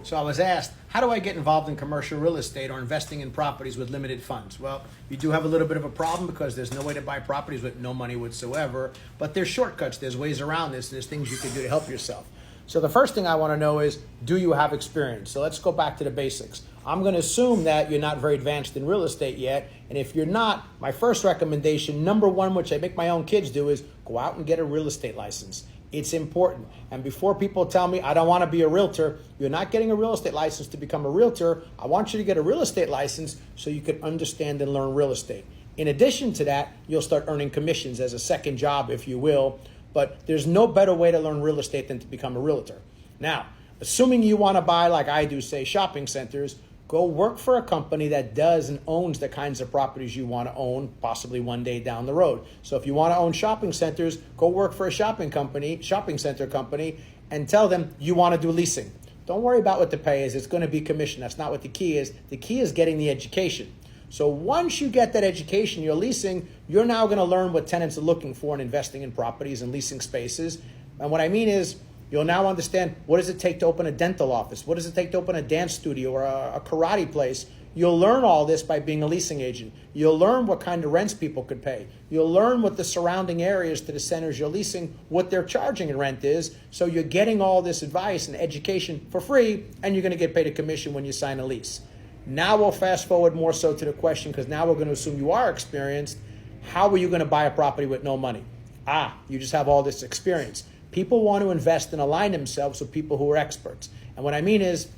So I was asked, how do I get involved in commercial real estate or investing in properties with limited funds? Well, you do have a little bit of a problem because there's no way to buy properties with no money whatsoever, but there's shortcuts, there's ways around this, there's things you can do to help yourself. So the first thing I want to know is, do you have experience? So let's go back to the basics. I'm going to assume that you're not very advanced in real estate yet, and if you're not, my first recommendation, number one, which I make my own kids do, is go out and get a real estate license. It's important. And before people tell me I don't want to be a realtor, you're not getting a real estate license to become a realtor. I want you to get a real estate license so you can understand and learn real estate. In addition to that, you'll start earning commissions as a second job, if you will. But there's no better way to learn real estate than to become a realtor. Now, assuming you want to buy, like I do, say, shopping centers, go work for a company that does and owns the kinds of properties you want to own, possibly one day down the road. So if you want to own shopping centers, go work for a shopping center company, and tell them you want to do leasing. Don't worry about what the pay is. It's going to be commission. That's not what the key is. The key is getting the education. So once you get that education, you're leasing, you're now going to learn what tenants are looking for in investing in properties and leasing spaces. And what I mean is, you'll now understand, what does it take to open a dental office? What does it take to open a dance studio or a karate place? You'll learn all this by being a leasing agent. You'll learn what kind of rents people could pay. You'll learn what the surrounding areas to the centers you're leasing, what they're charging in rent is. So you're getting all this advice and education for free, and you're going to get paid a commission when you sign a lease. Now we'll fast forward more so to the question, because now we're going to assume you are experienced. How are you going to buy a property with no money? You just have all this experience. People want to invest and align themselves with people who are experts. And what I mean is,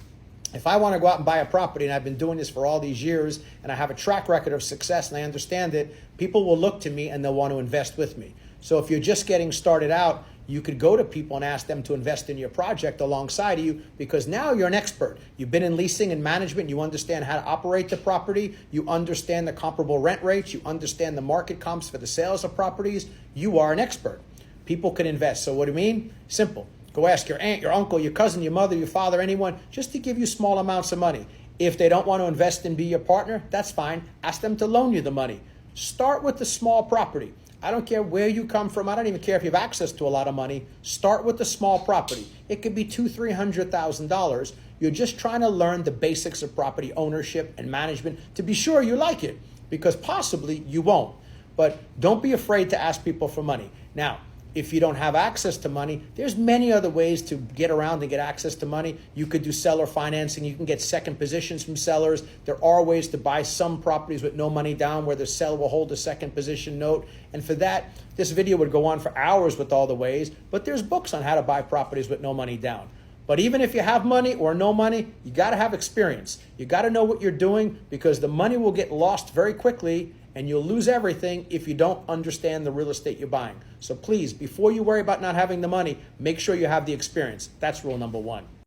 if I want to go out and buy a property, and I've been doing this for all these years, and I have a track record of success and I understand it, people will look to me and they'll want to invest with me. So if you're just getting started out, you could go to people and ask them to invest in your project alongside of you, because now you're an expert. You've been in leasing and management. You understand how to operate the property. You understand the comparable rent rates. You understand the market comps for the sales of properties. You are an expert. People can invest. So what do you mean? Simple. Go ask your aunt, your uncle, your cousin, your mother, your father, anyone, just to give you small amounts of money. If they don't want to invest and be your partner, that's fine. Ask them to loan you the money. Start with the small property. I don't care where you come from. I don't even care if you have access to a lot of money. Start with the small property. It could be $200,000-$300,000. You're just trying to learn the basics of property ownership and management to be sure you like it, because possibly you won't. But don't be afraid to ask people for money. Now, if you don't have access to money, there's many other ways to get around and get access to money. You could do seller financing. You can get second positions from sellers. There are ways to buy some properties with no money down where the seller will hold a second position note. And for that, this video would go on for hours with all the ways, but there's books on how to buy properties with no money down. But even if you have money or no money, you got to have experience. You got to know what you're doing, because the money will get lost very quickly and you'll lose everything if you don't understand the real estate you're buying. So please, before you worry about not having the money, make sure you have the experience. That's rule number one.